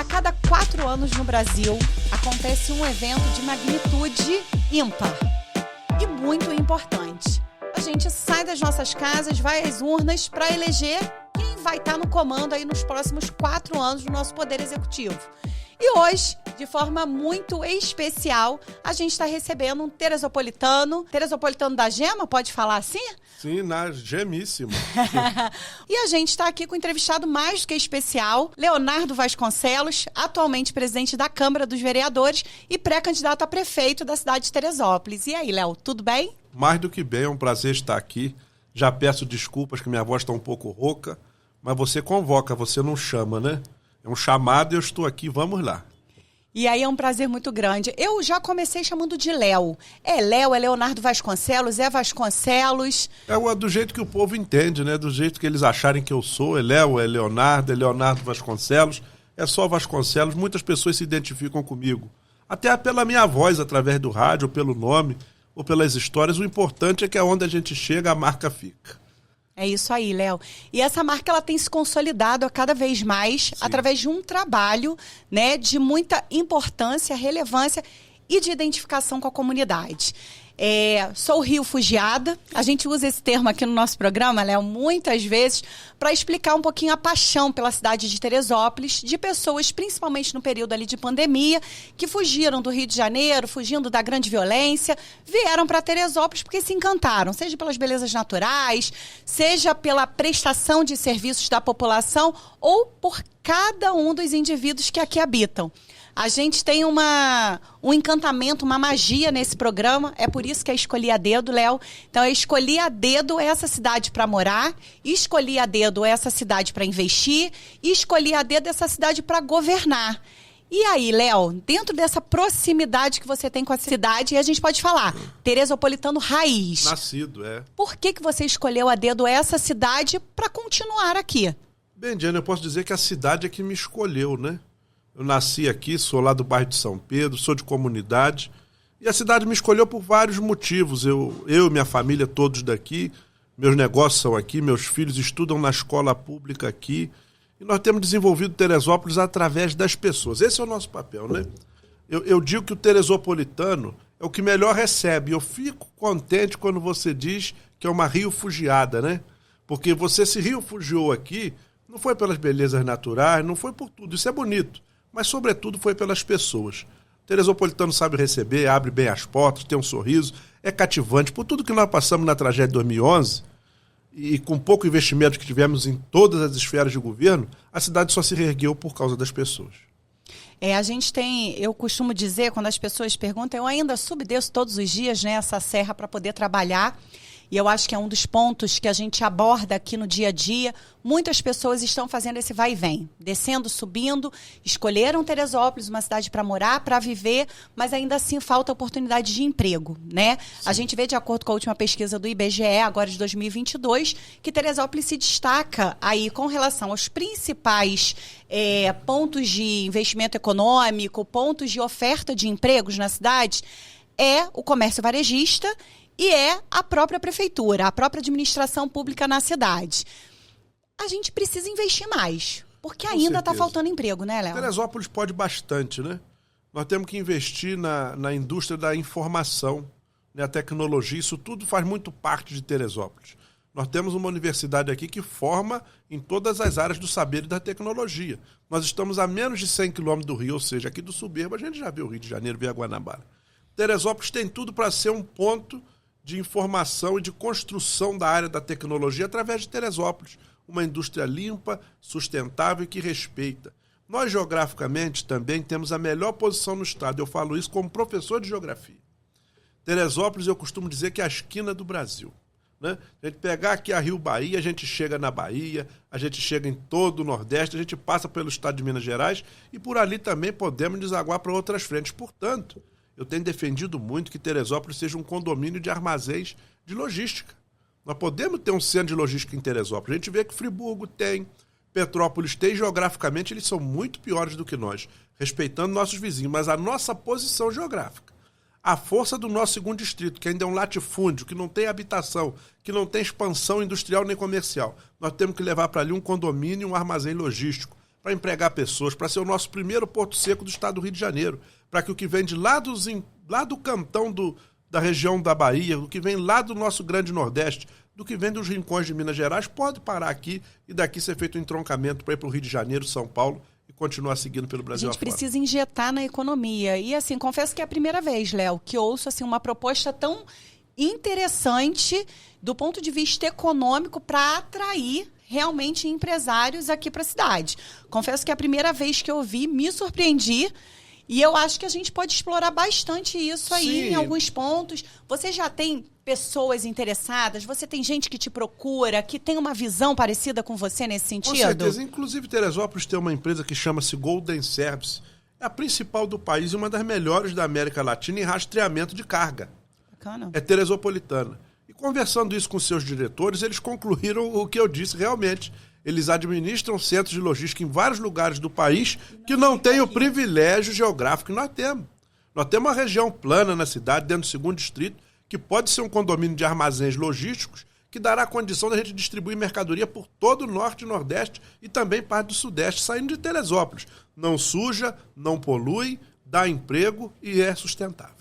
A cada 4 anos no Brasil, acontece um evento de magnitude ímpar e muito importante. A gente sai das nossas casas, vai às urnas para eleger quem vai estar no comando aí nos próximos 4 anos do nosso Poder Executivo. E hoje, de forma muito especial, a gente está recebendo um teresopolitano da Gema, pode falar assim? Sim, na gemíssima. E a gente está aqui com um entrevistado mais do que especial, Leonardo Vasconcelos, atualmente presidente da Câmara dos Vereadores e pré-candidato a prefeito da cidade de Teresópolis. E aí, Léo, tudo bem? Mais do que bem, é um prazer estar aqui. Já peço desculpas que minha voz está um pouco rouca, mas você convoca, você não chama, né? É um chamado e eu estou aqui, vamos lá. E aí é um prazer muito grande. Eu já comecei chamando de Léo. É Léo, é Leonardo Vasconcelos, é Vasconcelos. É do jeito que o povo entende, né? Do jeito que eles acharem que eu sou. É Léo, é Leonardo Vasconcelos. É só Vasconcelos. Muitas pessoas se identificam comigo. Até pela minha voz, através do rádio, ou pelo nome, ou pelas histórias. O importante é que aonde a gente chega, a marca fica. É isso aí, Léo. E essa marca ela tem se consolidado a cada vez mais. Sim. Através de um trabalho, né, de muita importância, relevância e de identificação com a comunidade. Sou Rio Fugiada. A gente usa esse termo aqui no nosso programa, Léo, muitas vezes para explicar um pouquinho a paixão pela cidade de Teresópolis, de pessoas, principalmente no período ali de pandemia, que fugiram do Rio de Janeiro, fugindo da grande violência, vieram para Teresópolis porque se encantaram, seja pelas belezas naturais, seja pela prestação de serviços da população ou por cada um dos indivíduos que aqui habitam. A gente tem um encantamento, uma magia nesse programa, é por isso que eu escolhi a dedo, Léo. Então, eu escolhi a dedo essa cidade para morar, escolhi a dedo essa cidade para investir, e escolhi a dedo essa cidade para governar. E aí, Léo, dentro dessa proximidade que você tem com a cidade, a gente pode falar, teresopolitano raiz. Nascido, é. Por que você escolheu a dedo essa cidade para continuar aqui? Bem, Diana, eu posso dizer que a cidade é que me escolheu, né? Eu nasci aqui, sou lá do bairro de São Pedro, sou de comunidade. E a cidade me escolheu por vários motivos. Eu e minha família, todos daqui, meus negócios são aqui, meus filhos estudam na escola pública aqui. E nós temos desenvolvido Teresópolis através das pessoas. Esse é o nosso papel, né? Eu digo que o teresopolitano é o que melhor recebe. Eu fico contente quando você diz que é uma Rio Fugiada, né? Porque você se Rio Fugiou aqui, não foi pelas belezas naturais, não foi por tudo. Isso é bonito. Mas, sobretudo, foi pelas pessoas. O teresopolitano sabe receber, abre bem as portas, tem um sorriso, é cativante. Por tudo que nós passamos na tragédia de 2011, e com pouco investimento que tivemos em todas as esferas de governo, a cidade só se reergueu por causa das pessoas. Eu costumo dizer, quando as pessoas perguntam, eu ainda subdesço todos os dias, né, essa serra para poder trabalhar. E eu acho que é um dos pontos que a gente aborda aqui no dia a dia. Muitas pessoas estão fazendo esse vai e vem, descendo, subindo, escolheram Teresópolis, uma cidade para morar, para viver, mas ainda assim falta oportunidade de emprego, né? Sim. A gente vê, de acordo com a última pesquisa do IBGE, agora de 2022, que Teresópolis se destaca aí com relação aos principais pontos de investimento econômico, pontos de oferta de empregos na cidade, é o comércio varejista e é a própria prefeitura, a própria administração pública na cidade. A gente precisa investir mais, porque ainda está faltando emprego, né, Léo? Teresópolis pode bastante, né? Nós temos que investir na indústria da informação, na tecnologia, isso tudo faz muito parte de Teresópolis. Nós temos uma universidade aqui que forma em todas as áreas do saber e da tecnologia. Nós estamos a menos de 100 quilômetros do Rio, ou seja, aqui do soberbo, a gente já viu o Rio de Janeiro, viu a Guanabara. Teresópolis tem tudo para ser um ponto de informação e de construção da área da tecnologia através de Teresópolis. Uma indústria limpa, sustentável e que respeita. Nós, geograficamente, também temos a melhor posição no estado. Eu falo isso como professor de geografia. Teresópolis, eu costumo dizer que é a esquina do Brasil, né? A gente pegar aqui a Rio-Bahia, a gente chega na Bahia, a gente chega em todo o Nordeste, a gente passa pelo estado de Minas Gerais e por ali também podemos desaguar para outras frentes. Portanto, eu tenho defendido muito que Teresópolis seja um condomínio de armazéns de logística. Nós podemos ter um centro de logística em Teresópolis. A gente vê que Friburgo tem, Petrópolis tem, geograficamente eles são muito piores do que nós, respeitando nossos vizinhos, mas a nossa posição geográfica, a força do nosso segundo distrito, que ainda é um latifúndio, que não tem habitação, que não tem expansão industrial nem comercial, nós temos que levar para ali um condomínio, um armazém logístico, para empregar pessoas, para ser o nosso primeiro porto seco do estado do Rio de Janeiro, para que o que vem de lá do cantão da região da Bahia, o que vem lá do nosso grande Nordeste, do que vem dos rincões de Minas Gerais, pode parar aqui e daqui ser feito um entroncamento para ir para o Rio de Janeiro, São Paulo e continuar seguindo pelo Brasil afora. A gente afora. precisa injetar na economia. E, assim, confesso que é a primeira vez, Léo, que ouço assim, uma proposta tão interessante do ponto de vista econômico para atrair realmente empresários aqui para a cidade. Confesso que é a primeira vez que eu vi, me surpreendi. E eu acho que a gente pode explorar bastante isso aí. Sim. Em alguns pontos. Você já tem pessoas interessadas? Você tem gente que te procura, que tem uma visão parecida com você nesse sentido? Com certeza. Inclusive, Teresópolis tem uma empresa que chama-se Golden Service. É a principal do país e uma das melhores da América Latina em rastreamento de carga. Bacana. É teresopolitana. E conversando isso com seus diretores, eles concluíram o que eu disse realmente. Eles administram centros de logística em vários lugares do país que não têm o privilégio geográfico que nós temos. Nós temos uma região plana na cidade, dentro do 2º distrito, que pode ser um condomínio de armazéns logísticos que dará a condição da gente distribuir mercadoria por todo o norte e nordeste e também parte do sudeste, saindo de Teresópolis. Não suja, não polui, dá emprego e é sustentável.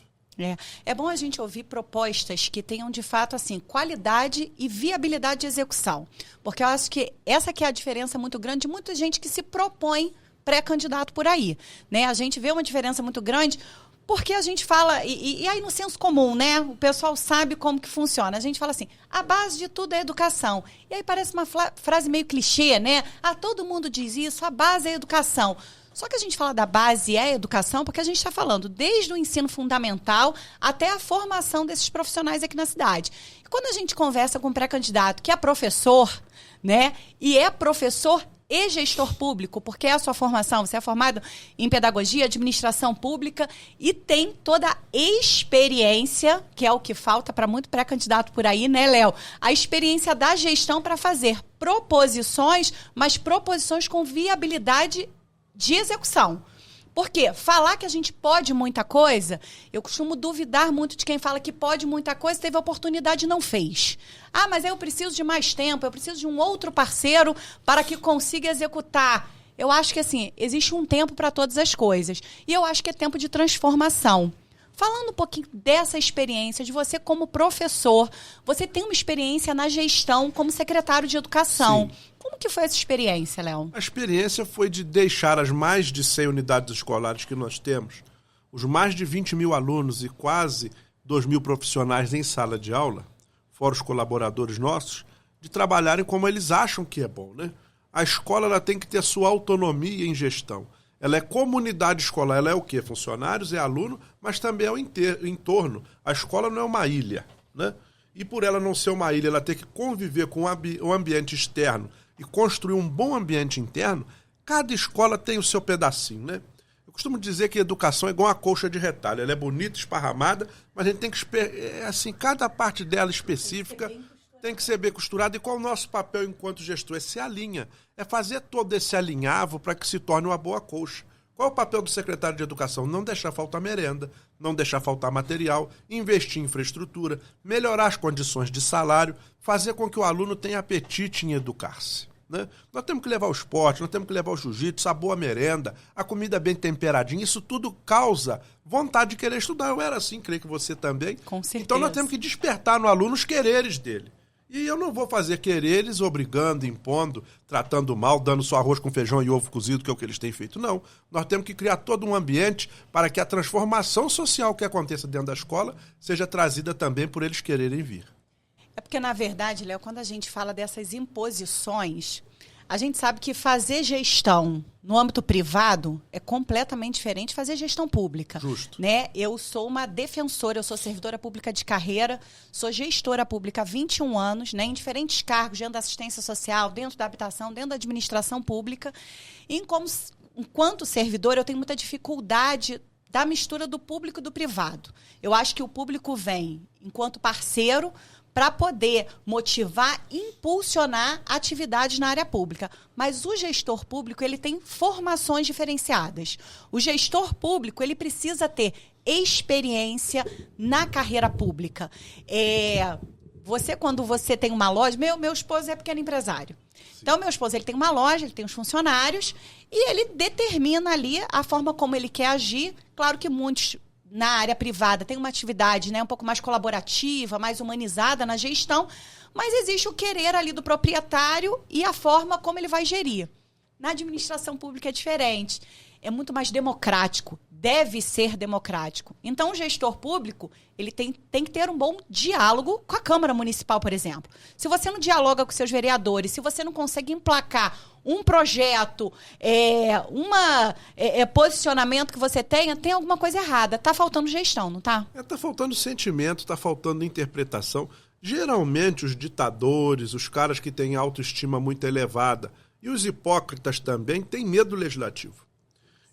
É bom a gente ouvir propostas que tenham, de fato, assim, qualidade e viabilidade de execução. Porque eu acho que essa que é a diferença muito grande de muita gente que se propõe pré-candidato por aí. Né? A gente vê uma diferença muito grande porque a gente fala, e aí no senso comum, né? O pessoal sabe como que funciona. A gente fala assim, a base de tudo é educação. E aí parece uma frase meio clichê, né? Todo mundo diz isso, a base é a educação. Só que a gente fala da base é a educação porque a gente está falando desde o ensino fundamental até a formação desses profissionais aqui na cidade. E quando a gente conversa com um pré-candidato que é professor, né, e é professor e gestor público, porque é a sua formação, você é formado em pedagogia, administração pública e tem toda a experiência, que é o que falta para muito pré-candidato por aí, né, Léo? A experiência da gestão para fazer proposições, mas proposições com viabilidade de execução. Porque falar que a gente pode muita coisa, eu costumo duvidar muito de quem fala que pode muita coisa, teve oportunidade e não fez. Mas eu preciso de mais tempo, eu preciso de um outro parceiro para que consiga executar. Eu acho que, assim, existe um tempo para todas as coisas. E eu acho que é tempo de transformação. Falando um pouquinho dessa experiência, de você como professor, você tem uma experiência na gestão como secretário de educação. Sim. Como que foi essa experiência, Léo? A experiência foi de deixar as mais de 100 unidades escolares que nós temos, os mais de 20 mil alunos e quase 2 mil profissionais em sala de aula, fora os colaboradores nossos, de trabalharem como eles acham que é bom, né? A escola ela tem que ter sua autonomia em gestão. Ela é comunidade escolar, ela é o quê? Funcionários, é aluno, mas também é o entorno. A escola não é uma ilha, né? E por ela não ser uma ilha, ela ter que conviver com o ambiente externo e construir um bom ambiente interno, cada escola tem o seu pedacinho, né? Eu costumo dizer que a educação é igual uma colcha de retalho. Ela é bonita, esparramada, mas a gente tem que... assim, cada parte dela específica tem que ser bem costurada. E qual é o nosso papel enquanto gestor? É ser a linha. É fazer todo esse alinhavo para que se torne uma boa colcha. Qual é o papel do secretário de educação? Não deixar faltar merenda, não deixar faltar material, investir em infraestrutura, melhorar as condições de salário, fazer com que o aluno tenha apetite em educar-se. Né? Nós temos que levar o esporte, nós temos que levar o jiu-jitsu, a boa merenda, a comida bem temperadinha. Isso tudo causa vontade de querer estudar. Eu era assim, creio que você também. Com certeza. Então nós temos que despertar no aluno os quereres dele. E eu não vou fazer quereres obrigando, impondo, tratando mal, dando só arroz com feijão e ovo cozido, que é o que eles têm feito. Não. Nós temos que criar todo um ambiente para que a transformação social que aconteça dentro da escola seja trazida também por eles quererem vir. É porque, na verdade, Léo, quando a gente fala dessas imposições, a gente sabe que fazer gestão no âmbito privado é completamente diferente de fazer gestão pública. Justo. Né? Eu sou uma defensora, eu sou servidora pública de carreira, sou gestora pública há 21 anos, né, em diferentes cargos, dentro da assistência social, dentro da habitação, dentro da administração pública. E enquanto servidora, eu tenho muita dificuldade da mistura do público e do privado. Eu acho que o público vem enquanto parceiro para poder motivar, impulsionar atividades na área pública. Mas o gestor público, ele tem formações diferenciadas. O gestor público, ele precisa ter experiência na carreira pública. quando você tem uma loja... Meu esposo é pequeno empresário. Sim. Então, meu esposo ele tem uma loja, ele tem os funcionários e ele determina ali a forma como ele quer agir. Claro que muitos na área privada têm uma atividade, né, um pouco mais colaborativa, mais humanizada na gestão, mas existe o querer ali do proprietário e a forma como ele vai gerir. Na administração pública é diferente. É muito mais democrático, deve ser democrático. Então, o gestor público ele tem que ter um bom diálogo com a Câmara Municipal, por exemplo. Se você não dialoga com seus vereadores, se você não consegue emplacar um projeto, posicionamento que você tenha, tem alguma coisa errada. Está faltando gestão, não está? Está faltando sentimento, está faltando interpretação. Geralmente, os ditadores, os caras que têm autoestima muito elevada e os hipócritas também têm medo do legislativo.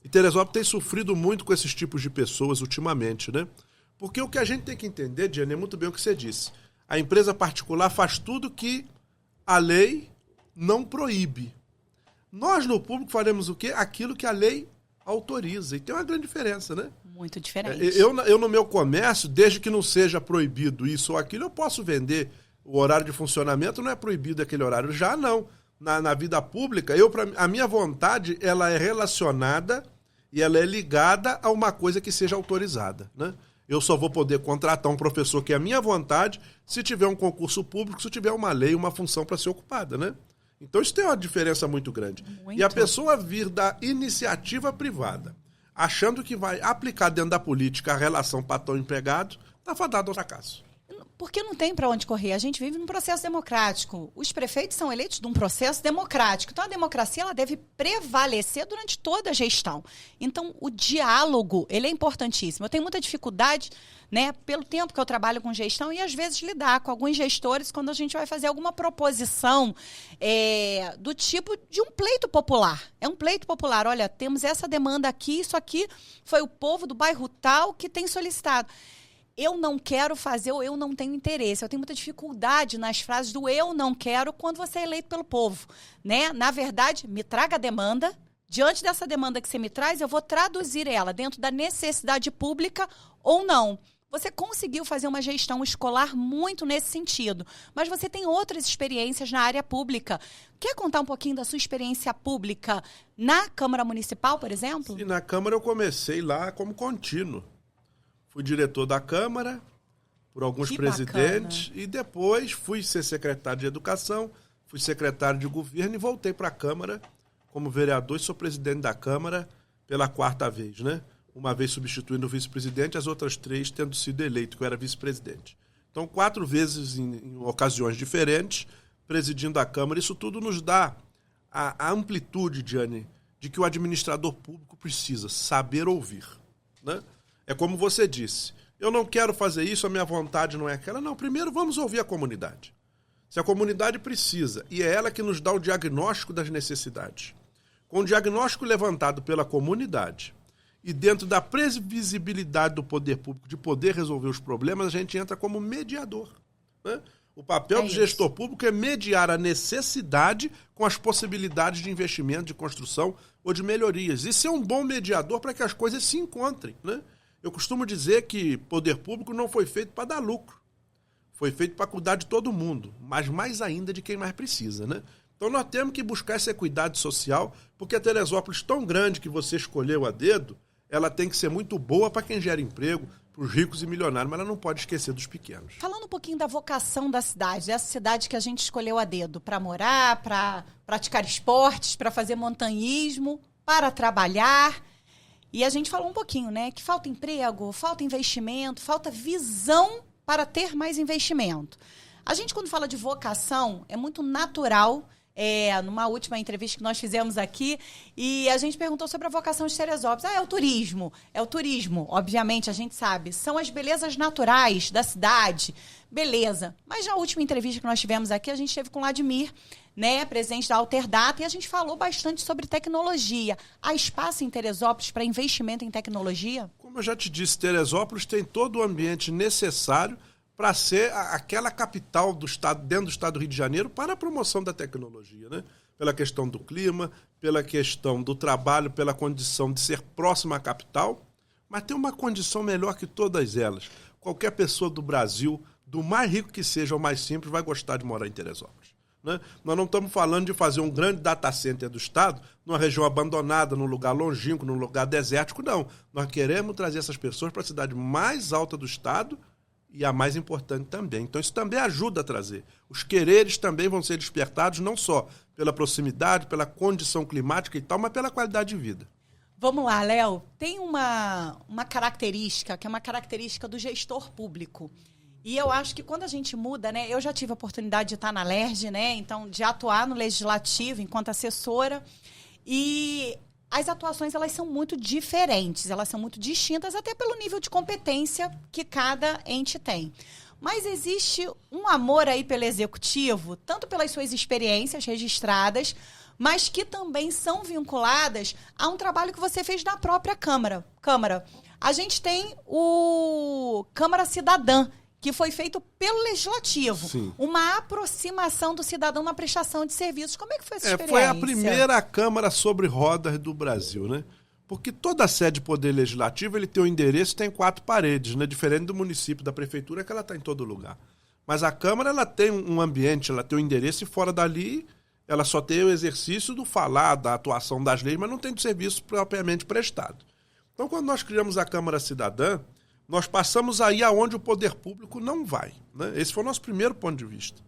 E Teresópolis tem sofrido muito com esses tipos de pessoas ultimamente, né? Porque o que a gente tem que entender, Diane, é muito bem o que você disse. A empresa particular faz tudo que a lei não proíbe. Nós, no público, faremos o quê? Aquilo que a lei autoriza. E tem uma grande diferença, né? Muito diferente. Eu no meu comércio, desde que não seja proibido isso ou aquilo, eu posso vender. O horário de funcionamento não é proibido aquele horário. Já não. Na vida pública, a minha vontade ela é relacionada e ela é ligada a uma coisa que seja autorizada, né? Eu só vou poder contratar um professor que é a minha vontade se tiver um concurso público, se tiver uma lei, uma função para ser ocupada, né? Então isso tem uma diferença muito grande. Muito. E a pessoa vir da iniciativa privada, achando que vai aplicar dentro da política a relação patrão-empregado, está fadado ao fracasso. Porque não tem para onde correr. A gente vive num processo democrático. Os prefeitos são eleitos de um processo democrático. Então, a democracia ela deve prevalecer durante toda a gestão. Então, o diálogo ele é importantíssimo. Eu tenho muita dificuldade, né, pelo tempo que eu trabalho com gestão e, às vezes, lidar com alguns gestores quando a gente vai fazer alguma proposição do tipo de um pleito popular. É um pleito popular. Olha, temos essa demanda aqui, isso aqui foi o povo do bairro tal que tem solicitado. Eu não quero fazer ou eu não tenho interesse. Eu tenho muita dificuldade nas frases do eu não quero quando você é eleito pelo povo, né? Na verdade, me traga a demanda. Diante dessa demanda que você me traz, eu vou traduzir ela dentro da necessidade pública ou não. Você conseguiu fazer uma gestão escolar muito nesse sentido, mas você tem outras experiências na área pública. Quer contar um pouquinho da sua experiência pública na Câmara Municipal, por exemplo? Sim, na Câmara eu comecei lá como contínuo. Fui diretor da Câmara, por alguns presidentes, e depois fui ser secretário de Educação, fui secretário de Governo e voltei para a Câmara como vereador e sou presidente da Câmara pela 4ª vez, né? Uma vez substituindo o vice-presidente, as outras 3 tendo sido eleito, que eu era vice-presidente. Então, 4 vezes em ocasiões diferentes, presidindo a Câmara. Isso tudo nos dá a amplitude, Diane, de que o administrador público precisa saber ouvir, né? É como você disse, eu não quero fazer isso, a minha vontade não é aquela. Não, primeiro vamos ouvir a comunidade. Se a comunidade precisa, e é ela que nos dá o diagnóstico das necessidades. Com o diagnóstico levantado pela comunidade e dentro da previsibilidade do poder público de poder resolver os problemas, a gente entra como mediador, né? O papel do gestor público é mediar a necessidade com as possibilidades de investimento, de construção ou de melhorias. E ser um bom mediador para que as coisas se encontrem, né? Eu costumo dizer que poder público não foi feito para dar lucro. Foi feito para cuidar de todo mundo, mas mais ainda de quem mais precisa, né? Então nós temos que buscar essa equidade social, porque a Teresópolis tão grande que você escolheu a dedo, ela tem que ser muito boa para quem gera emprego, para os ricos e milionários, mas ela não pode esquecer dos pequenos. Falando um pouquinho da vocação da cidade, dessa cidade que a gente escolheu a dedo, para morar, para praticar esportes, para fazer montanhismo, para trabalhar. E a gente falou um pouquinho, né, que falta emprego, falta investimento, falta visão para ter mais investimento. A gente, quando fala de vocação, é muito natural, numa última entrevista que nós fizemos aqui, e a gente perguntou sobre a vocação de Teresópolis. É o turismo. É o turismo, obviamente, a gente sabe. São as belezas naturais da cidade. Beleza. Mas na última entrevista que nós tivemos aqui, a gente esteve com o Vladimir, né, presidente da Alterdata, e a gente falou bastante sobre tecnologia. Há espaço em Teresópolis para investimento em tecnologia? Como eu já te disse, Teresópolis tem todo o ambiente necessário para ser aquela capital do estado, dentro do estado do Rio de Janeiro, para a promoção da tecnologia, né? Pela questão do clima, pela questão do trabalho, pela condição de ser próxima à capital, mas tem uma condição melhor que todas elas. Qualquer pessoa do Brasil do mais rico que seja ao mais simples, vai gostar de morar em Teresópolis. Né? Nós não estamos falando de fazer um grande data center do Estado numa região abandonada, num lugar longínquo, num lugar desértico, não. Nós queremos trazer essas pessoas para a cidade mais alta do Estado e a mais importante também. Então isso também ajuda a trazer. Os quereres também vão ser despertados, não só pela proximidade, pela condição climática e tal, mas pela qualidade de vida. Vamos lá, Léo. Tem uma característica, que é uma característica do gestor público. E eu acho que quando a gente muda, né? Eu já tive a oportunidade de estar na LERJ, né? Então, de atuar no Legislativo enquanto assessora. E as atuações, elas são muito diferentes, elas são muito distintas, até pelo nível de competência que cada ente tem. Mas existe um amor aí pelo Executivo, tanto pelas suas experiências registradas, mas que também são vinculadas a um trabalho que você fez na própria Câmara. A gente tem o Câmara Cidadã, que foi feito pelo Legislativo. Sim. Uma aproximação do cidadão na prestação de serviços. Como é que foi essa experiência? Foi a primeira Câmara sobre rodas do Brasil, né? Porque toda a sede de poder legislativo, ele tem um endereço e tem 4 paredes, né? Diferente do município, da prefeitura, que ela está em todo lugar. Mas a Câmara, ela tem um ambiente, ela tem um endereço e fora dali, ela só tem o exercício do falar, da atuação das leis, mas não tem de serviço propriamente prestado. Então, quando nós criamos a Câmara Cidadã, nós passamos aí aonde o poder público não vai. Né? Esse foi o nosso primeiro ponto de vista.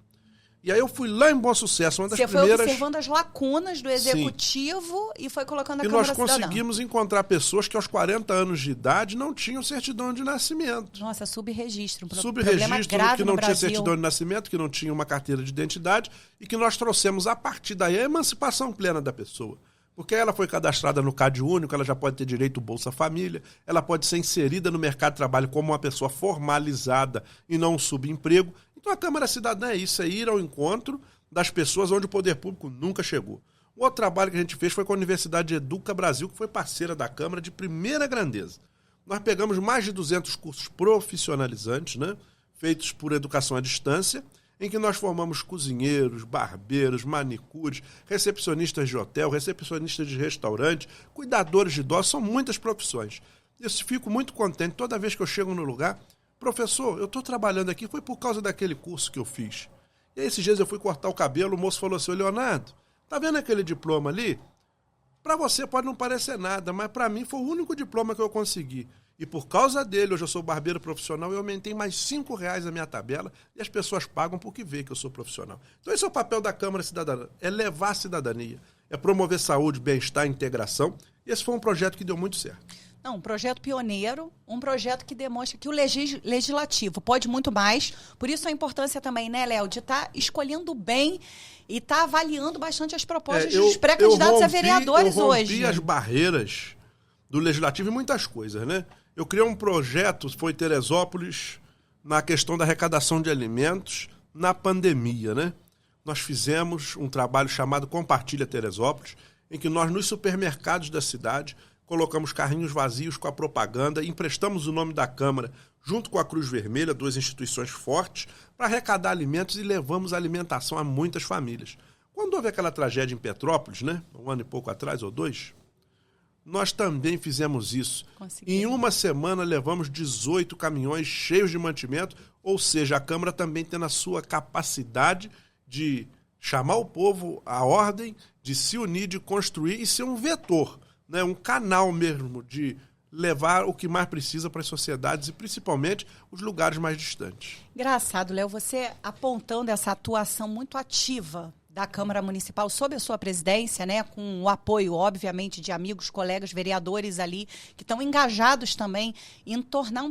E aí eu fui lá em Bom Sucesso, uma das primeiras... Você foi observando as lacunas do Executivo. Sim. E foi colocando a Câmara Cidadã. E nós conseguimos encontrar pessoas que aos 40 anos de idade não tinham certidão de nascimento. Nossa, subregistro. Subregistro, que não tinha certidão de nascimento, que não tinha uma carteira de identidade e que nós trouxemos a partir daí a emancipação plena da pessoa. Porque ela foi cadastrada no Cade Único, ela já pode ter direito ao Bolsa Família, ela pode ser inserida no mercado de trabalho como uma pessoa formalizada e não um subemprego. Então a Câmara Cidadã é isso, é ir ao encontro das pessoas onde o poder público nunca chegou. O outro trabalho que a gente fez foi com a Universidade Educa Brasil, que foi parceira da Câmara de primeira grandeza. Nós pegamos mais de 200 cursos profissionalizantes, né, feitos por educação à distância, em que nós formamos cozinheiros, barbeiros, manicures, recepcionistas de hotel, recepcionistas de restaurante, cuidadores de idosos, são muitas profissões. Eu fico muito contente toda vez que eu chego no lugar. Professor, eu estou trabalhando aqui, foi por causa daquele curso que eu fiz. E aí, esses dias eu fui cortar o cabelo, o moço falou assim, Leonardo, tá vendo aquele diploma ali? Para você pode não parecer nada, mas para mim foi o único diploma que eu consegui. E por causa dele, hoje eu sou barbeiro profissional e eu aumentei mais R$5 a minha tabela e as pessoas pagam porque vê que eu sou profissional. Então esse é o papel da Câmara Cidadã, é levar a cidadania, é promover saúde, bem-estar, integração. E esse foi um projeto que deu muito certo. Não, um projeto pioneiro, um projeto que demonstra que o legislativo pode muito mais. Por isso a importância também, né, Léo, de estar escolhendo bem e estar avaliando bastante as propostas dos pré-candidatos a vereadores hoje. Eu rompi as barreiras do legislativo e muitas coisas, né? Eu criei um projeto, foi Teresópolis, na questão da arrecadação de alimentos na pandemia, né? Nós fizemos um trabalho chamado Compartilha Teresópolis, em que nós, nos supermercados da cidade, colocamos carrinhos vazios com a propaganda, emprestamos o nome da Câmara, junto com a Cruz Vermelha, 2 instituições fortes, para arrecadar alimentos e levamos alimentação a muitas famílias. Quando houve aquela tragédia em Petrópolis, né? 1 ano e pouco atrás, ou 2... nós também fizemos isso. Em uma semana levamos 18 caminhões cheios de mantimento, ou seja, a Câmara também tem a sua capacidade de chamar o povo à ordem, de se unir, de construir e ser um vetor, né? Um canal mesmo de levar o que mais precisa para as sociedades e principalmente os lugares mais distantes. Engraçado, Léo, você apontando essa atuação muito ativa da Câmara Municipal sob a sua presidência, né, com o apoio, obviamente, de amigos, colegas, vereadores ali, que estão engajados também em tornar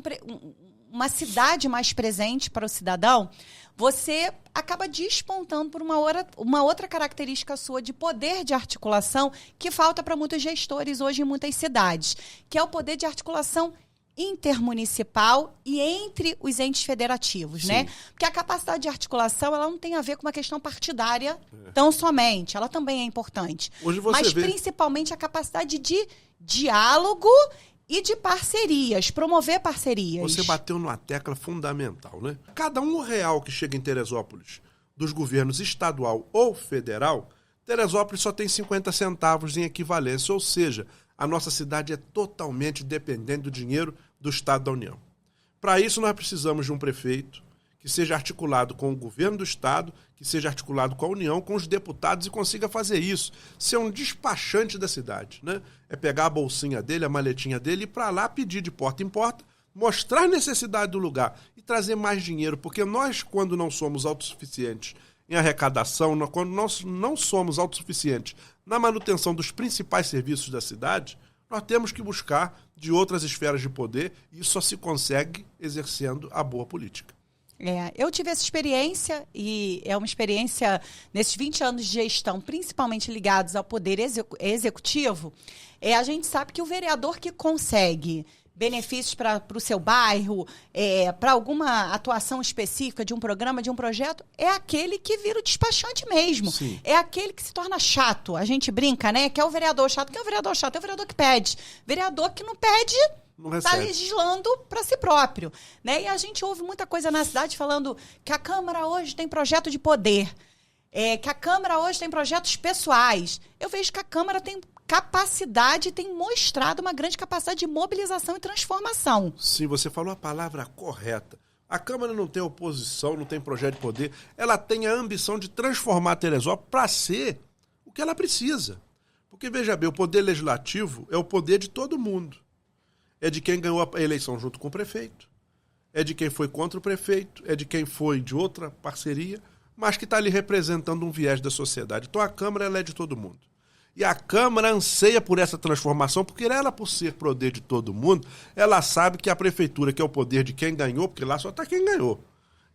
uma cidade mais presente para o cidadão, você acaba despontando por uma outra característica sua de poder de articulação que falta para muitos gestores hoje em muitas cidades, que é o poder de articulação intermunicipal e entre os entes federativos, Sim. né? Porque a capacidade de articulação, ela não tem a ver com uma questão partidária tão somente, ela também é importante. Hoje você mas vê... principalmente a capacidade de diálogo e de parcerias, promover parcerias. Você bateu numa tecla fundamental, né? Cada R$1 que chega em Teresópolis, dos governos estadual ou federal, Teresópolis só tem 50 centavos em equivalência, ou seja, a nossa cidade é totalmente dependente do dinheiro do Estado da União. Para isso, nós precisamos de um prefeito que seja articulado com o governo do Estado, que seja articulado com a União, com os deputados e consiga fazer isso. Ser um despachante da cidade, né? É pegar a bolsinha dele, a maletinha dele e ir para lá pedir de porta em porta, mostrar a necessidade do lugar e trazer mais dinheiro, porque nós, quando não somos autossuficientes em arrecadação, quando nós não somos autossuficientes na manutenção dos principais serviços da cidade, nós temos que buscar de outras esferas de poder e isso só se consegue exercendo a boa política. Eu tive essa experiência e é uma experiência nesses 20 anos de gestão, principalmente ligados ao poder executivo. A gente sabe que o vereador que consegue benefícios para o seu bairro, para alguma atuação específica de um programa, de um projeto, é aquele que vira o despachante mesmo. Sim. É aquele que se torna chato. A gente brinca, né? Que é o vereador chato. Quem é o vereador chato? É o vereador que pede. Vereador que não pede, está legislando para si próprio. Né? E a gente ouve muita coisa na cidade falando que a Câmara hoje tem projeto de poder, que a Câmara hoje tem projetos pessoais. Eu vejo que a Câmara tem capacidade, tem mostrado uma grande capacidade de mobilização e transformação. Sim, você falou a palavra correta. A Câmara não tem oposição, não tem projeto de poder. Ela tem a ambição de transformar Teresópolis para ser o que ela precisa. Porque, veja bem, o poder legislativo é o poder de todo mundo. É de quem ganhou a eleição junto com o prefeito, é de quem foi contra o prefeito, é de quem foi de outra parceria, mas que está ali representando um viés da sociedade. Então a Câmara ela é de todo mundo. E a Câmara anseia por essa transformação, porque ela, por ser poder de todo mundo, ela sabe que a prefeitura, que é o poder de quem ganhou, porque lá só está quem ganhou.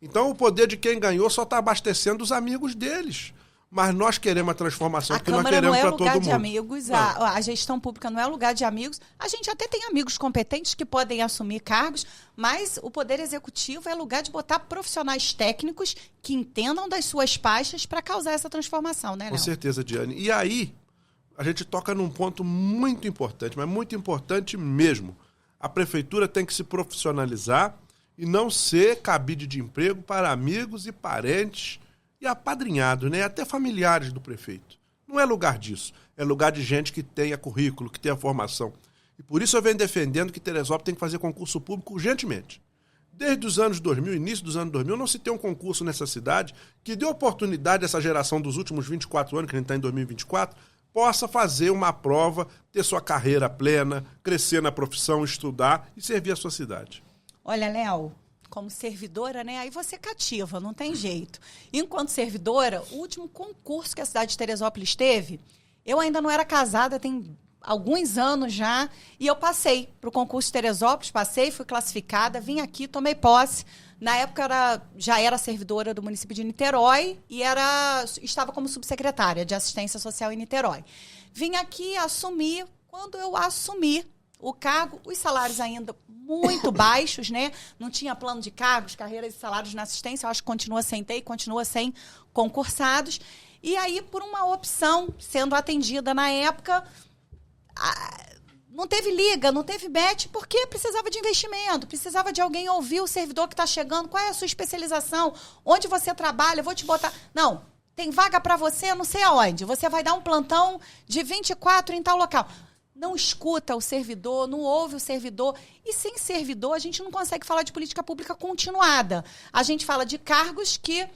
Então o poder de quem ganhou só está abastecendo os amigos deles. Mas nós queremos a transformação, porque nós queremos para todo mundo. A Câmara não é lugar de amigos, a gestão pública não é lugar de amigos. A gente até tem amigos competentes que podem assumir cargos, mas o Poder Executivo é lugar de botar profissionais técnicos que entendam das suas pastas para causar essa transformação, né, Léo? Com certeza, Diane. E aí, a gente toca num ponto muito importante, mas muito importante mesmo. A prefeitura tem que se profissionalizar e não ser cabide de emprego para amigos e parentes e apadrinhados, né? Até familiares do prefeito. Não é lugar disso. É lugar de gente que tenha currículo, que tenha formação. E por isso eu venho defendendo que Teresópolis tem que fazer concurso público urgentemente. Desde os anos 2000, início dos anos 2000, não se tem um concurso nessa cidade que dê oportunidade a essa geração dos últimos 24 anos, que a gente está em 2024, possa fazer uma prova, ter sua carreira plena, crescer na profissão, estudar e servir a sua cidade. Olha, Léo, como servidora, né? Aí você cativa, não tem jeito. Enquanto servidora, o último concurso que a cidade de Teresópolis teve, eu ainda não era casada, tem alguns anos já, e eu passei para o concurso de Teresópolis, fui classificada, vim aqui, tomei posse. Na época já era servidora do município de Niterói e estava como subsecretária de assistência social em Niterói. Vim aqui assumir, quando eu assumi o cargo, os salários ainda muito baixos, né? Não tinha plano de cargos, carreiras e salários na assistência, eu acho que continua sem ter e continua sem concursados. E aí, por uma opção, sendo atendida na época, não teve liga, não teve match, porque precisava de investimento, precisava de alguém ouvir o servidor que está chegando, qual é a sua especialização, onde você trabalha, vou te botar... Não, tem vaga para você não sei aonde, você vai dar um plantão de 24 em tal local. Não escuta o servidor, não ouve o servidor. E sem servidor, a gente não consegue falar de política pública continuada. A gente fala de cargos que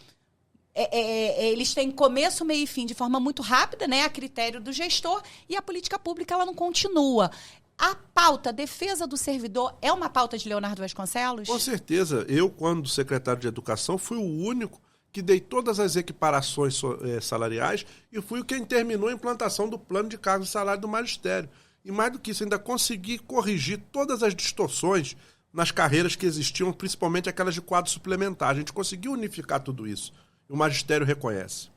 eles têm começo, meio e fim de forma muito rápida, né, a critério do gestor, e a política pública ela não continua. A pauta defesa do servidor é uma pauta de Leonardo Vasconcelos? Com certeza. Eu, quando secretário de Educação, fui o único que dei todas as equiparações salariais e fui quem terminou a implantação do plano de cargos e salário do magistério. E mais do que isso, ainda consegui corrigir todas as distorções nas carreiras que existiam, principalmente aquelas de quadro suplementar. A gente conseguiu unificar tudo isso. E o magistério reconhece.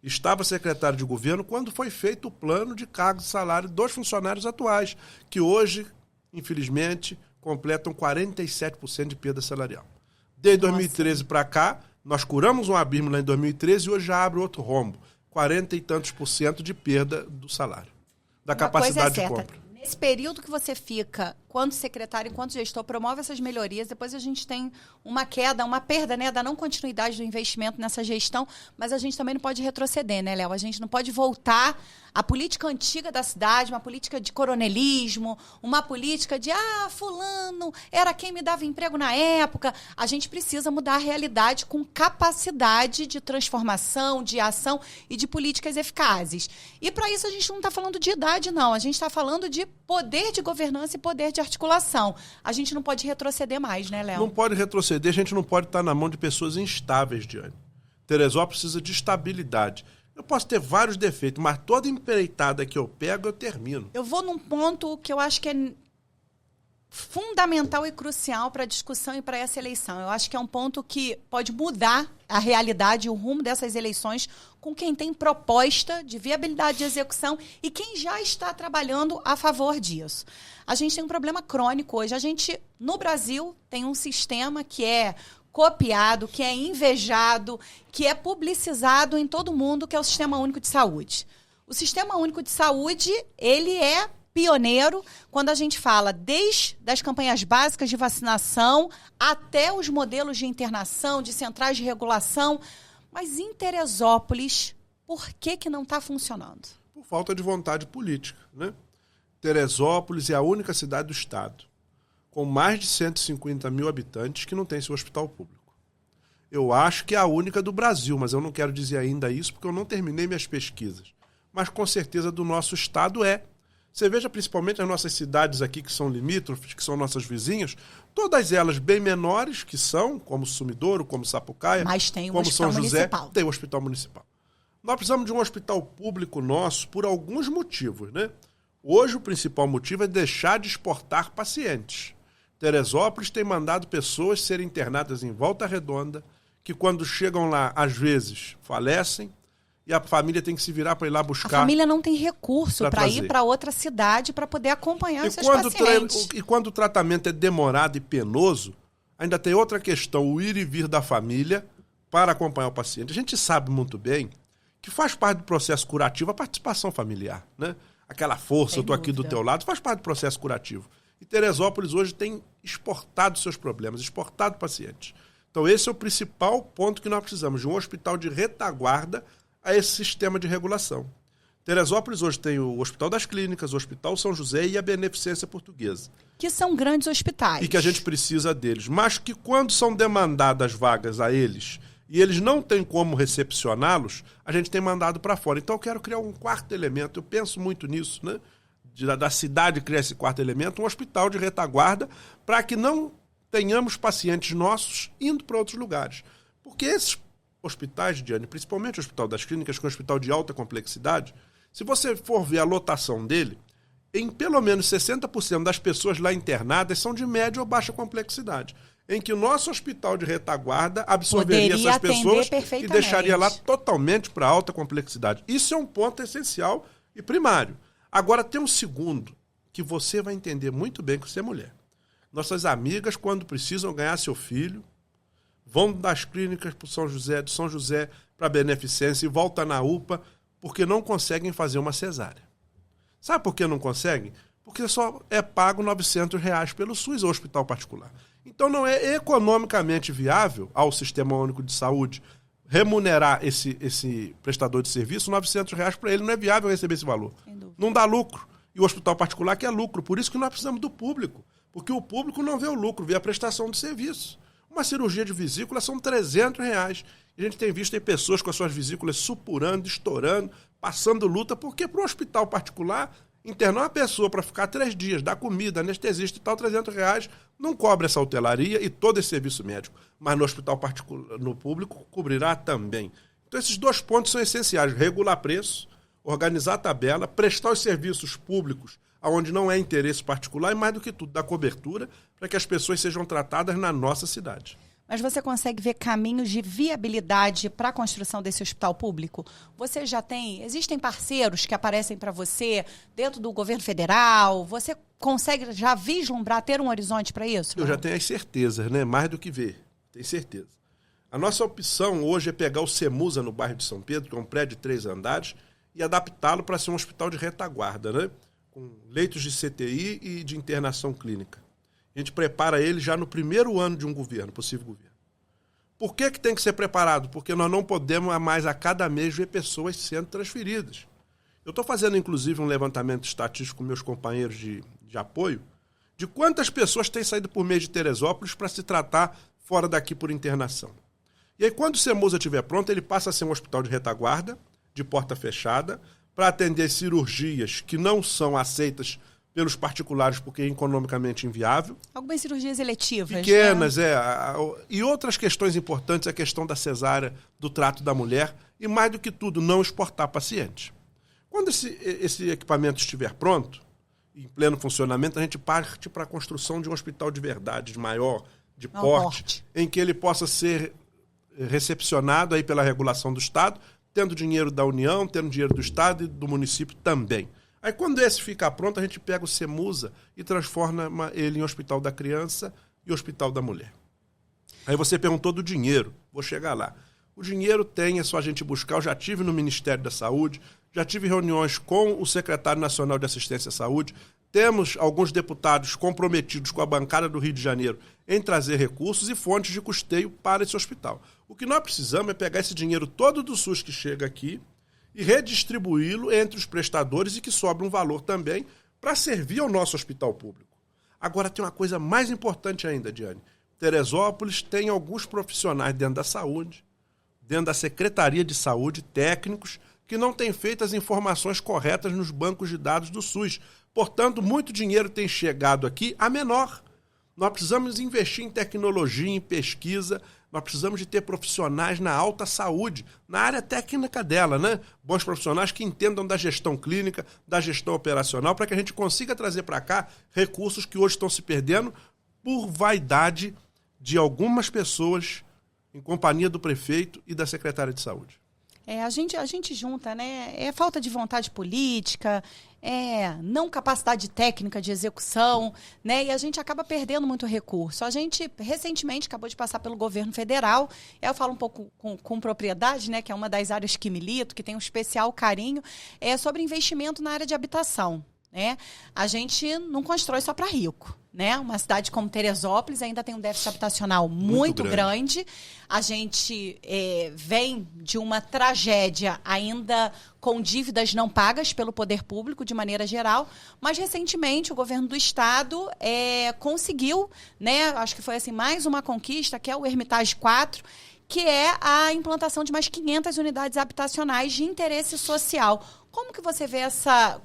Estava secretário de governo quando foi feito o plano de cargos e salário dos funcionários atuais, que hoje, infelizmente, completam 47% de perda salarial. Desde 2013 para cá, nós curamos um abismo lá em 2013 e hoje já abre outro rombo. 40 e tantos % de perda do salário, da capacidade de compra. Esse período que você fica, quanto secretário, enquanto gestor, promove essas melhorias, depois a gente tem uma queda, uma perda, né, da não continuidade do investimento nessa gestão, mas a gente também não pode retroceder, né, Léo? A gente não pode voltar à política antiga da cidade, uma política de coronelismo, uma política de, fulano era quem me dava emprego na época. A gente precisa mudar a realidade com capacidade de transformação, de ação e de políticas eficazes. E para isso a gente não está falando de idade, não. A gente está falando de poder de governança e poder de articulação. A gente não pode retroceder mais, né, Léo? Não pode retroceder, a gente não pode estar na mão de pessoas instáveis, Diane. Teresópolis precisa de estabilidade. Eu posso ter vários defeitos, mas toda empreitada que eu pego, eu termino. Eu vou num ponto que eu acho que é fundamental e crucial para a discussão e para essa eleição. Eu acho que é um ponto que pode mudar a realidade e o rumo dessas eleições com quem tem proposta de viabilidade de execução e quem já está trabalhando a favor disso. A gente tem um problema crônico hoje. A gente, no Brasil, tem um sistema que é copiado, que é invejado, que é publicizado em todo mundo, que é o Sistema Único de Saúde. O Sistema Único de Saúde, ele é pioneiro quando a gente fala desde as campanhas básicas de vacinação até os modelos de internação, de centrais de regulação. Mas em Teresópolis, por que não está funcionando? Por falta de vontade política, né? Teresópolis é a única cidade do estado com mais de 150 mil habitantes que não tem seu hospital público. Eu acho que é a única do Brasil, mas eu não quero dizer ainda isso porque eu não terminei minhas pesquisas. Mas com certeza do nosso estado é. Você veja principalmente as nossas cidades aqui que são limítrofes, que são nossas vizinhas, todas elas bem menores que são, como Sumidouro, como Sapucaia, mas tem como São José, municipal. Tem o hospital municipal. Nós precisamos de um hospital público nosso por alguns motivos, né? Hoje o principal motivo é deixar de exportar pacientes. Teresópolis tem mandado pessoas serem internadas em Volta Redonda, que quando chegam lá, às vezes, falecem, e a família tem que se virar para ir lá buscar. A família não tem recurso para ir para outra cidade para poder acompanhar os seus pacientes. E quando o tratamento é demorado e penoso, ainda tem outra questão, o ir e vir da família para acompanhar o paciente. A gente sabe muito bem que faz parte do processo curativo a participação familiar, né? Aquela força, eu estou aqui do teu lado, faz parte do processo curativo. E Teresópolis hoje tem exportado seus problemas, exportado pacientes. Então esse é o principal ponto que nós precisamos, de um hospital de retaguarda a esse sistema de regulação. Teresópolis hoje tem o Hospital das Clínicas, o Hospital São José e a Beneficência Portuguesa. Que são grandes hospitais. E que a gente precisa deles. Mas que quando são demandadas vagas a eles e eles não têm como recepcioná-los, a gente tem mandado para fora. Então eu quero criar um quarto elemento, eu penso muito nisso, né? Da cidade criar esse quarto elemento, um hospital de retaguarda, para que não tenhamos pacientes nossos indo para outros lugares. Porque esses hospitais, Diane, principalmente o Hospital das Clínicas, que é um hospital de alta complexidade, se você for ver a lotação dele, em pelo menos 60% das pessoas lá internadas são de média ou baixa complexidade, em que o nosso hospital de retaguarda absorveria essas pessoas e deixaria lá totalmente para alta complexidade. Isso é um ponto essencial e primário. Agora tem um segundo, que você vai entender muito bem que você é mulher. Nossas amigas, quando precisam ganhar seu filho, vão das clínicas para São José, de São José para a Beneficência e voltam na UPA porque não conseguem fazer uma cesárea. Sabe por que não conseguem? Porque só é pago R$900 pelo SUS ou hospital particular. Então não é economicamente viável ao Sistema Único de Saúde remunerar esse prestador de serviço R$900 para ele. Não é viável receber esse valor. Não dá lucro. E o hospital particular quer lucro. Por isso que nós precisamos do público. Porque o público não vê o lucro, vê a prestação do serviço. Uma cirurgia de vesícula são R$300. E a gente tem visto aí pessoas com as suas vesículas supurando, estourando, passando luta, porque para o hospital particular, internar uma pessoa para ficar 3 dias, dar comida, anestesista e tal, R$300, não cobre essa hotelaria e todo esse serviço médico. Mas no hospital particular, no público, cobrirá também. Então esses 2 pontos são essenciais: regular preço, organizar a tabela, prestar os serviços públicos onde não é interesse particular e, mais do que tudo, dar cobertura para que as pessoas sejam tratadas na nossa cidade. Mas você consegue ver caminhos de viabilidade para a construção desse hospital público? Você já tem... Existem parceiros que aparecem para você dentro do governo federal? Você consegue já vislumbrar, ter um horizonte para isso? Eu já tenho as certezas, né? Mais do que ver. Tenho certeza. A nossa opção hoje é pegar o Semusa no bairro de São Pedro, que é um prédio de 3 andares, e adaptá-lo para ser um hospital de retaguarda, né? com leitos de CTI e de internação clínica. A gente prepara ele já no primeiro ano de um governo, possível governo. Por que tem que ser preparado? Porque nós não podemos mais a cada mês ver pessoas sendo transferidas. Eu estou fazendo, inclusive, um levantamento estatístico com meus companheiros de apoio de quantas pessoas têm saído por mês de Teresópolis para se tratar fora daqui por internação. E aí, quando o Semusa estiver pronto, ele passa a ser um hospital de retaguarda, de porta fechada, para atender cirurgias que não são aceitas pelos particulares porque é economicamente inviável. Algumas cirurgias eletivas. Pequenas, né? E outras questões importantes, a questão da cesárea, do trato da mulher, e mais do que tudo, não exportar pacientes. Quando esse equipamento estiver pronto, em pleno funcionamento, a gente parte para a construção de um hospital de verdade, de maior, de porte, em que ele possa ser recepcionado aí pela regulação do Estado, tendo dinheiro da União, tendo dinheiro do Estado e do município também. Aí quando esse ficar pronto, a gente pega o Semusa e transforma ele em Hospital da Criança e Hospital da Mulher. Aí você perguntou do dinheiro, vou chegar lá. O dinheiro tem, é só a gente buscar. Eu já tive no Ministério da Saúde, já tive reuniões com o Secretário Nacional de Assistência à Saúde, temos alguns deputados comprometidos com a bancada do Rio de Janeiro em trazer recursos e fontes de custeio para esse hospital. O que nós precisamos é pegar esse dinheiro todo do SUS que chega aqui e redistribuí-lo entre os prestadores e que sobra um valor também para servir ao nosso hospital público. Agora tem uma coisa mais importante ainda, Diane. Teresópolis tem alguns profissionais dentro da saúde, dentro da Secretaria de Saúde, técnicos, que não têm feito as informações corretas nos bancos de dados do SUS. Portanto, muito dinheiro tem chegado aqui a menor. Nós precisamos investir em tecnologia, em pesquisa, nós precisamos de ter profissionais na alta saúde, na área técnica dela, né? Bons profissionais que entendam da gestão clínica, da gestão operacional, para que a gente consiga trazer para cá recursos que hoje estão se perdendo por vaidade de algumas pessoas em companhia do prefeito e da secretária de saúde. A gente junta, né? É falta de vontade política, não capacidade técnica de execução, né? E a gente acaba perdendo muito recurso. A gente, recentemente, acabou de passar pelo governo federal. Eu falo um pouco com propriedade, né? Que é uma das áreas que milito, que tem um especial carinho, sobre investimento na área de habitação, né? A gente não constrói só para rico, né? Uma cidade como Teresópolis ainda tem um déficit habitacional muito grande. A gente vem de uma tragédia ainda com dívidas não pagas pelo poder público de maneira geral, mas recentemente o governo do estado conseguiu, né? Acho que foi assim mais uma conquista, que é o Hermitage 4, que é a implantação de mais 500 unidades habitacionais de interesse social. Como que você vê